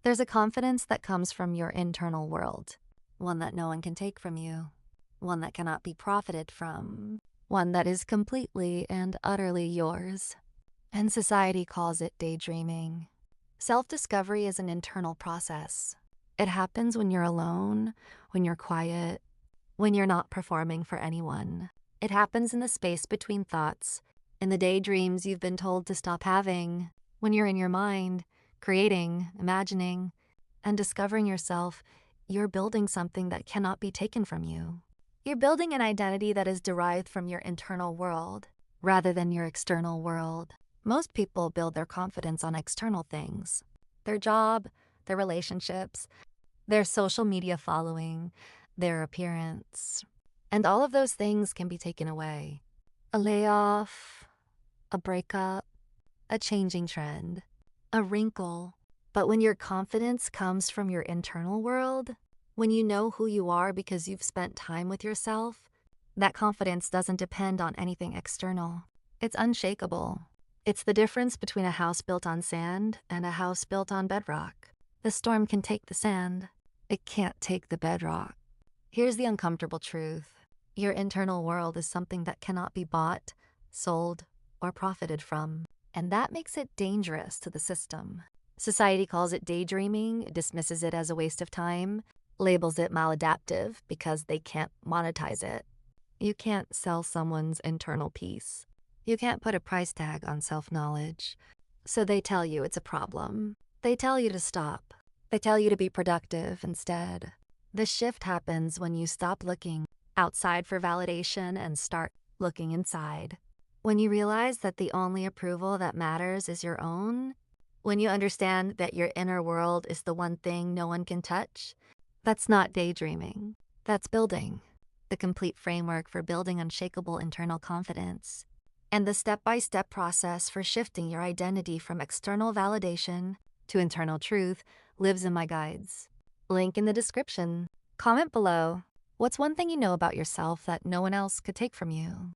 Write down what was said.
There's a confidence that comes from your internal world, one that no one can take from you, one that cannot be profited from, one that is completely and utterly yours. And society calls it daydreaming. Self-discovery is an internal process. It happens when you're alone, when you're quiet, when you're not performing for anyone. It happens in the space between thoughts, in the daydreams you've been told to stop having, when you're in your mind, creating, imagining, and discovering yourself. You're building something that cannot be taken from you. You're building an identity that is derived from your internal world, rather than your external world. Most people build their confidence on external things: their job, their relationships, their social media following, their appearance. And all of those things can be taken away. A layoff, a breakup, a changing trend, a wrinkle. But when your confidence comes from your internal world, when you know who you are because you've spent time with yourself, that confidence doesn't depend on anything external. It's unshakable. It's the difference between a house built on sand and a house built on bedrock. The storm can take the sand. It can't take the bedrock. Here's the uncomfortable truth. Your internal world is something that cannot be bought, sold, or profited from. And that makes it dangerous to the system. Society calls it daydreaming, dismisses it as a waste of time, labels it maladaptive because they can't monetize it. You can't sell someone's internal peace. You can't put a price tag on self-knowledge. So they tell you it's a problem. They tell you to stop. They tell you to be productive instead. The shift happens when you stop looking outside for validation and start looking inside. When you realize that the only approval that matters is your own. When you understand that your inner world is the one thing no one can touch. That's not daydreaming. That's building. The complete framework for building unshakable internal confidence. And the step-by-step process for shifting your identity from external validation to internal truth lives in my guides. Link in the description. Comment below. What's one thing you know about yourself that no one else could take from you?